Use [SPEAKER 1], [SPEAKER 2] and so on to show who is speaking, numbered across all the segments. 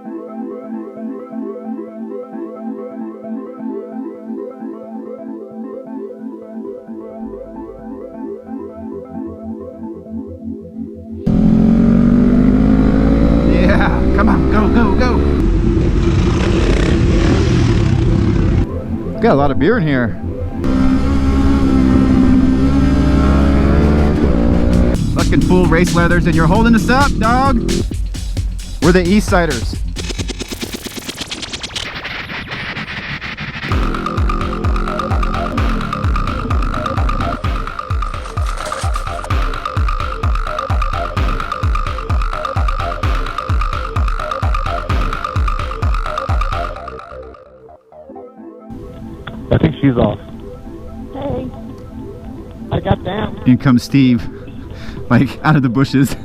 [SPEAKER 1] Come on, go, go, go. Got a lot of beer in here. Fucking full race leathers, and you're holding us up, dog. We're the Eastsiders.
[SPEAKER 2] I think she's off.
[SPEAKER 3] Hey. I got down.
[SPEAKER 1] In comes Steve, like out of the bushes.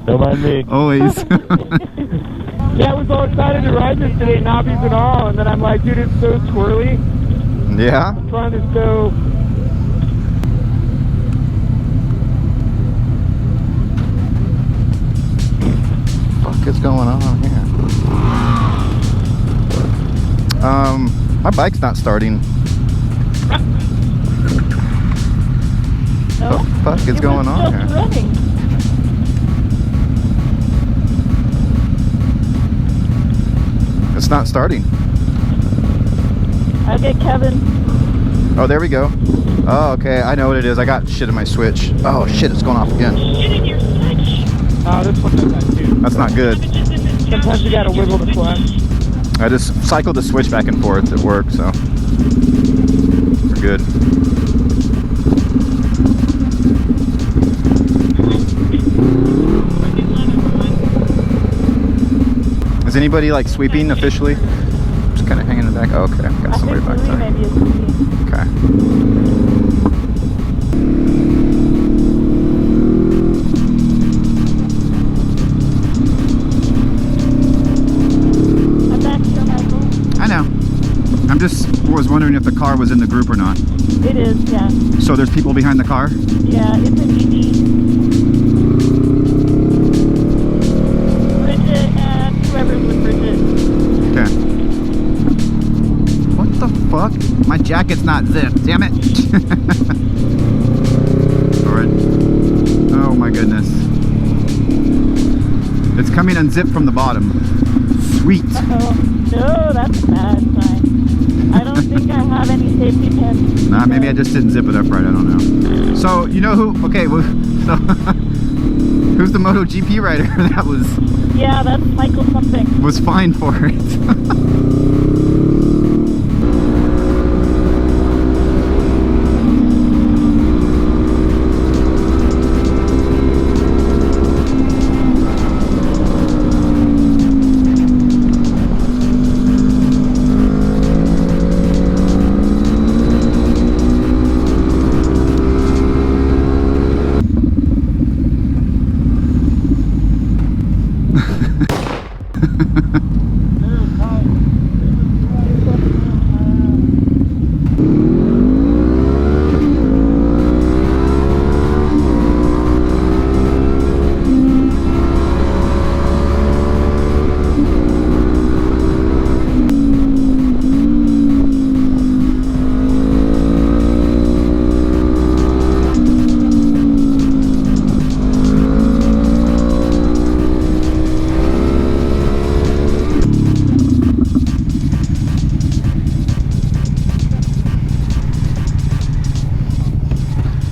[SPEAKER 2] Don't mind me.
[SPEAKER 1] Always.
[SPEAKER 3] Yeah, I was all excited to ride this today, knobbies and all, and then I'm like, dude, it's so twirly.
[SPEAKER 1] Yeah?
[SPEAKER 3] The front is so...
[SPEAKER 1] What the fuck is going on here? My bike's not starting.
[SPEAKER 3] No?
[SPEAKER 1] What the fuck is going on here?
[SPEAKER 3] Running.
[SPEAKER 1] It's not starting.
[SPEAKER 3] Okay, Kevin.
[SPEAKER 1] Oh, there we go. Oh, okay, I know what it is. I got shit in my switch. Oh shit, it's going off again.
[SPEAKER 3] Shit in your switch. Oh, this one does that too.
[SPEAKER 1] That's not good.
[SPEAKER 3] Sometimes you gotta wiggle the clutch.
[SPEAKER 1] I just cycled the switch back and forth at work, so we're good. Is anybody like sweeping officially? Just kind of hanging in the back. Oh, okay, got somebody back there.
[SPEAKER 3] Maybe it's
[SPEAKER 1] Okay. I just was wondering if the car was in the group or not.
[SPEAKER 3] It is, yeah.
[SPEAKER 1] So there's people behind the car?
[SPEAKER 3] Yeah, it's an EV. Bridget and whoever's with Bridget.
[SPEAKER 1] Okay. What the fuck? My jacket's not zipped, damn it. Alright. Oh my goodness. It's coming unzipped from the bottom. Sweet.
[SPEAKER 3] Uh-oh. No, that's a bad sign. I don't think I have any safety pins.
[SPEAKER 1] Nah, maybe I just didn't zip it up right, I don't know. So, you know who, okay, well, so, who's the MotoGP rider that was...
[SPEAKER 3] Yeah, that's Michael something.
[SPEAKER 1] Was fine for it.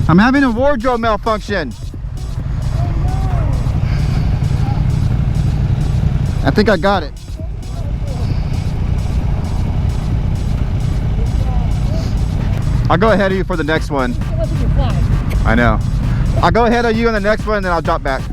[SPEAKER 1] I'm having a wardrobe malfunction. I think I got it. I'll go ahead of you for the next one. I know. I'll go ahead of you on the next one and then I'll drop back.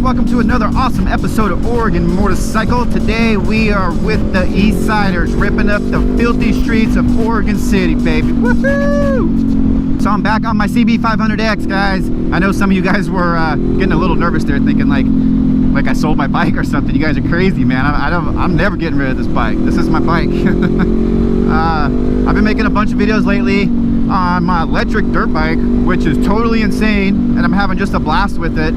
[SPEAKER 1] Welcome to another awesome episode of Oregon Motorcycle. Today we are with the Eastsiders, ripping up the filthy streets of Oregon City, baby. Woohoo! So I'm back on my CB500X, guys. I know some of you guys were getting a little nervous there, thinking like, like I sold my bike or something. You guys are crazy, man. I'm never getting rid of this bike. This is my bike. I've been making a bunch of videos lately on my electric dirt bike, which is totally insane, and I'm having just a blast with it.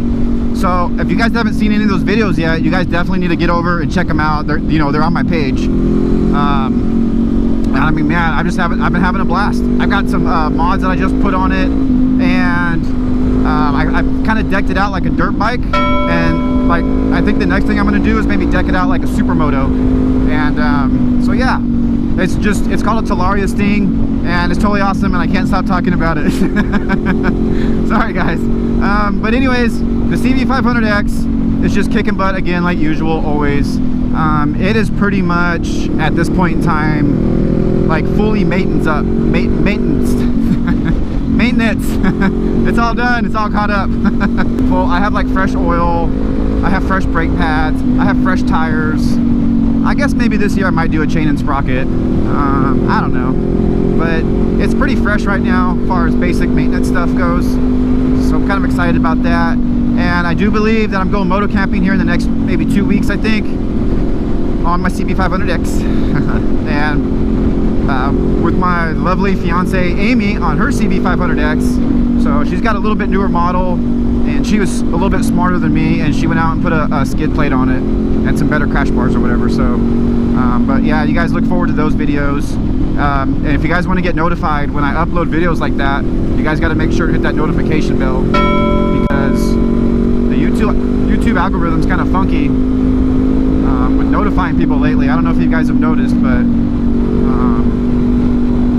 [SPEAKER 1] So if you guys haven't seen any of those videos yet, you guys definitely need to get over and check them out. They're, you know, they're on my page. I mean, man, I've been having a blast. I've got some mods that I just put on it, and I've kind of decked it out like a dirt bike, and like I think the next thing I'm going to do is maybe deck it out like a supermoto. And so yeah, it's called a Talaria Sting, and it's totally awesome, and I can't stop talking about it. Sorry guys. But anyways, the CB500X is just kicking butt again, like usual, always. It is pretty much at this point in time like fully maintenance. It's all done, it's all caught up. Well, I have like fresh oil, I have fresh brake pads, I have fresh tires. I guess maybe this year I might do a chain and sprocket. I don't know, but it's pretty fresh right now as far as basic maintenance stuff goes, so I'm kind of excited about that. And I do believe that I'm going moto camping here in the next maybe 2 weeks, I think, on my CB500X. And with my lovely fiance Amy on her CB500X. So she's got a little bit newer model, and she was a little bit smarter than me, and she went out and put a skid plate on it and some better crash bars or whatever. So but yeah, you guys look forward to those videos. And if you guys want to get notified when I upload videos like that, you guys got to make sure to hit that notification bell, because the YouTube algorithm's kind of funky with notifying people lately. I don't know if you guys have noticed, but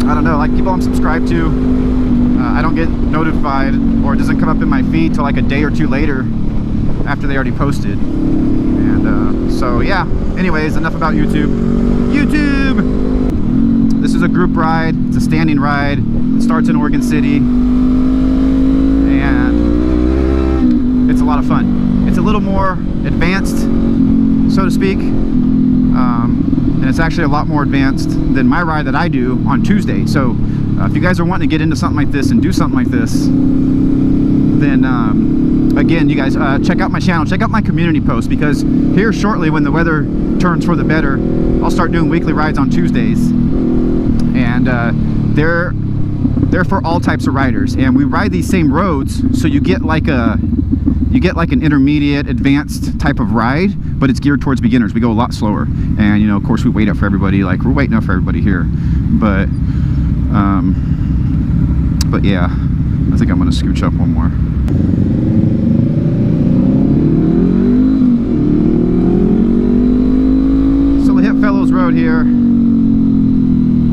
[SPEAKER 1] I don't know, like people I'm subscribed to, I don't get notified, or it doesn't come up in my feed till like a day or two later after they already posted. And so yeah, anyways, enough about YouTube. This is a group ride, it's a standing ride. It starts in Oregon City, and it's a lot of fun. It's a little more advanced, so to speak. And it's actually a lot more advanced than my ride that I do on Tuesday. So if you guys are wanting to get into something like this and do something like this, then again, you guys check out my channel, check out my community posts, because here shortly, when the weather turns for the better, I'll start doing weekly rides on Tuesdays. And they're for all types of riders, and we ride these same roads, so you get like an intermediate, advanced type of ride, but it's geared towards beginners. We go a lot slower, and you know, of course, we wait up for everybody. Like, we're waiting up for everybody here, but yeah, I think I'm gonna scooch up one more. So we hit Fellows Road here.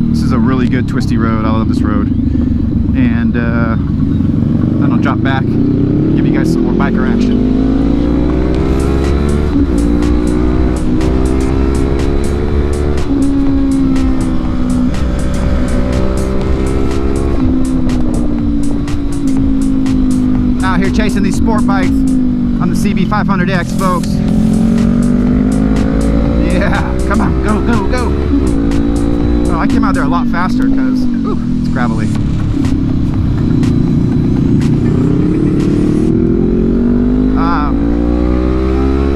[SPEAKER 1] This is a really good twisty road. I love this road. And then I'll drop back, give you guys some more biker action. Out here chasing these sport bikes on the CB500X, folks. Yeah, come on, go, go, go. Oh, I came out there a lot faster because it's gravelly.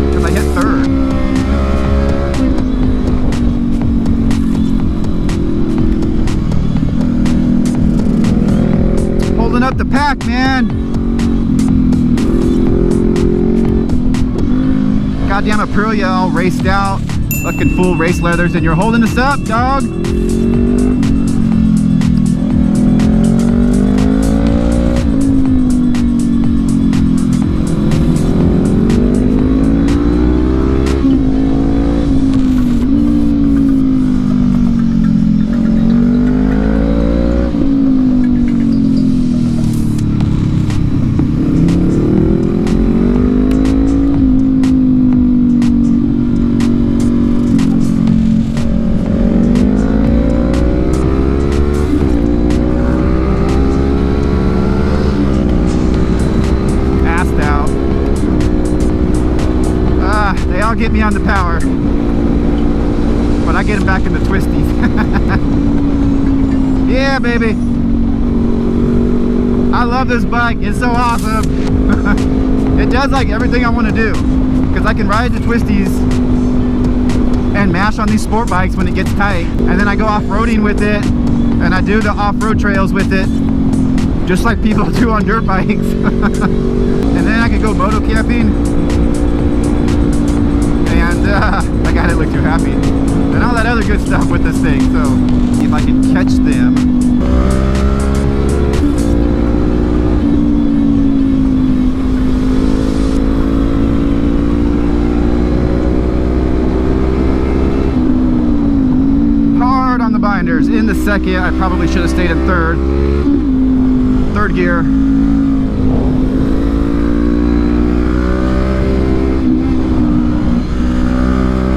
[SPEAKER 1] Because I hit third. Holding up the pack, man. Goddamn Aprilia all raced out, looking full race leathers, and you're holding us up, dog. Get me on the power, but I get him back in the twisties. Yeah, baby, I love this bike. It's so awesome. It does like everything I want to do, because because I can ride the twisties and mash on these sport bikes when it gets tight, and then I go off-roading with it, and I do the off-road trails with it, just like people do on dirt bikes. And then I can go moto camping, and I didn't look too happy, and all that other good stuff with this thing. So if I can catch them. On the binders in the second. I probably should have stayed in third gear.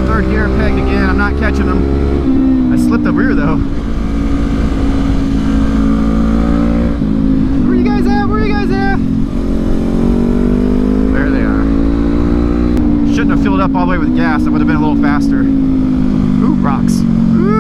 [SPEAKER 1] Third gear pegged again. I'm not catching them. I slipped the rear though. Where are you guys at? Where are you guys at? There they are. Shouldn't have filled up all the way with gas. I would have been a little faster. Ooh, rocks. Ooh.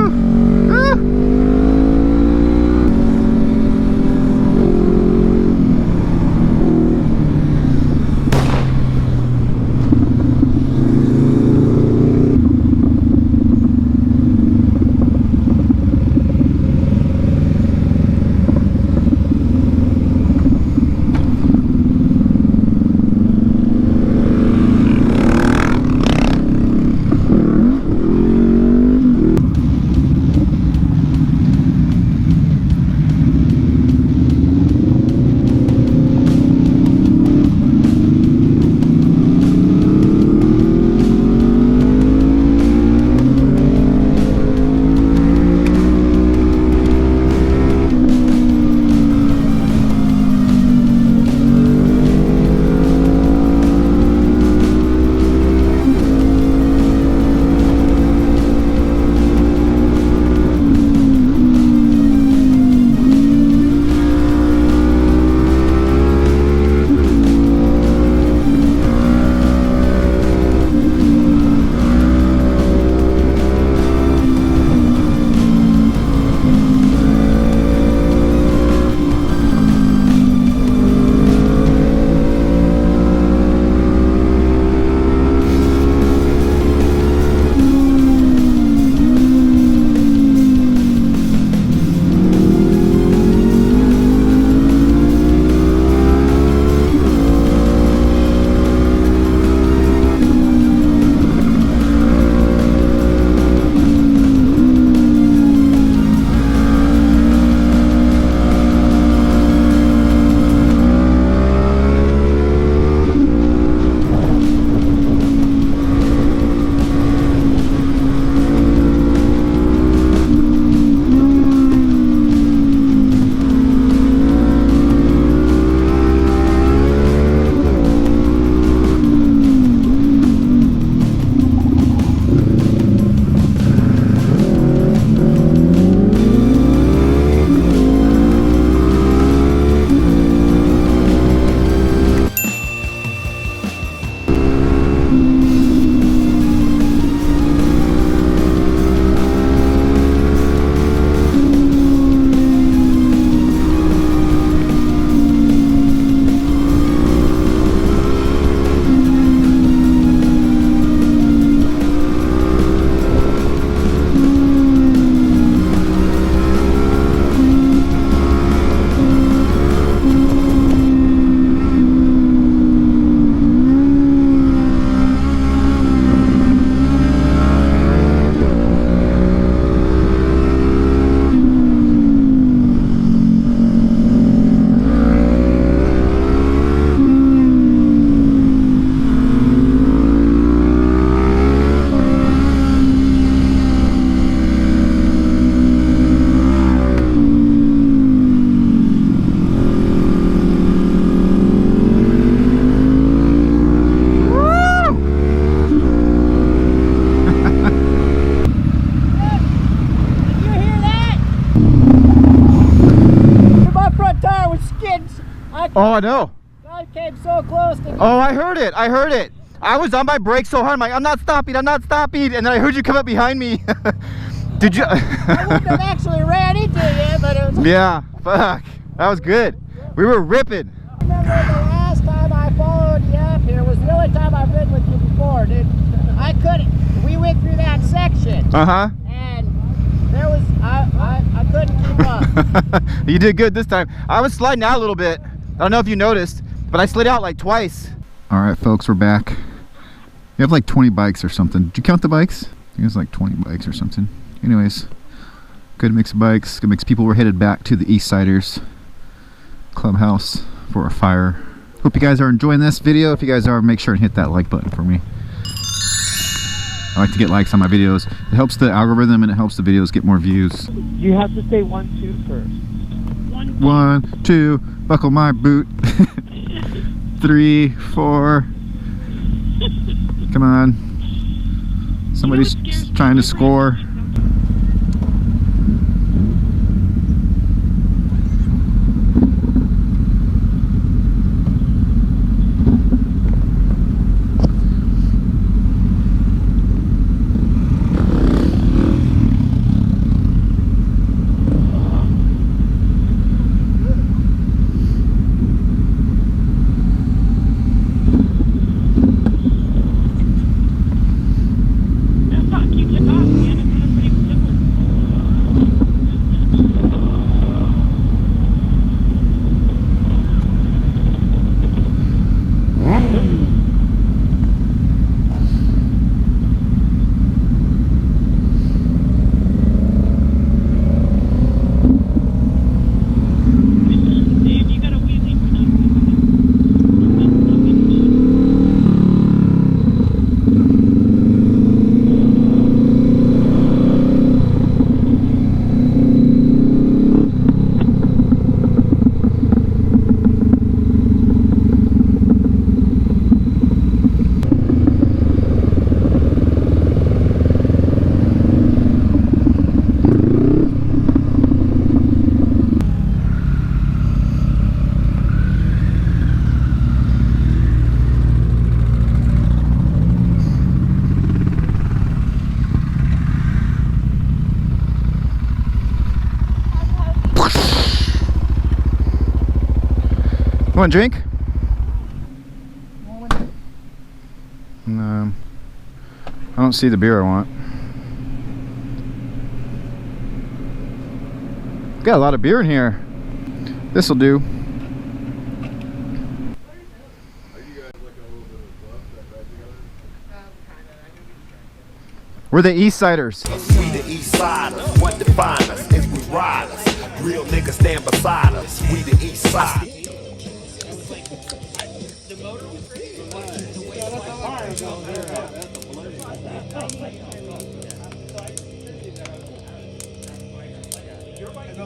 [SPEAKER 1] Oh, I know.
[SPEAKER 3] I came so close to me.
[SPEAKER 1] Oh, I heard it. I heard it. I was on my brakes so hard. I'm like, I'm not stopping. I'm not stopping. And then I heard you come up behind me. Did you?
[SPEAKER 3] I wouldn't have actually ran into you, but it was.
[SPEAKER 1] Yeah. Fuck. That was good. We were ripping.
[SPEAKER 3] I remember the last time I followed you up here was really
[SPEAKER 4] only time I've ridden with you before, dude. I couldn't. We went through that section.
[SPEAKER 1] Uh-huh.
[SPEAKER 4] And there was, I couldn't keep up.
[SPEAKER 1] You did good this time. I was sliding out a little bit. I don't know if you noticed, but I slid out like twice. All right, folks, we're back. We have like 20 bikes or something. Did you count the bikes? I think it was like 20 bikes or something. Anyways, good mix of bikes, good mix of people. We're headed back to the Eastsiders clubhouse for a fire. Hope you guys are enjoying this video. If you guys are, make sure and hit that like button for me. I like to get likes on my videos. It helps the algorithm and it helps the videos get more views.
[SPEAKER 3] You have to say 1, 2 first.
[SPEAKER 1] 1, 2, buckle my boot. 3, 4. Come on. Somebody's trying to score. You want a drink? No. I don't see the beer I want. Got a lot of beer in here. This'll do. We're the Eastsiders.
[SPEAKER 5] We the Eastsiders. What define us is we riders. Real niggas stand beside us. We the Eastsiders. Your bike is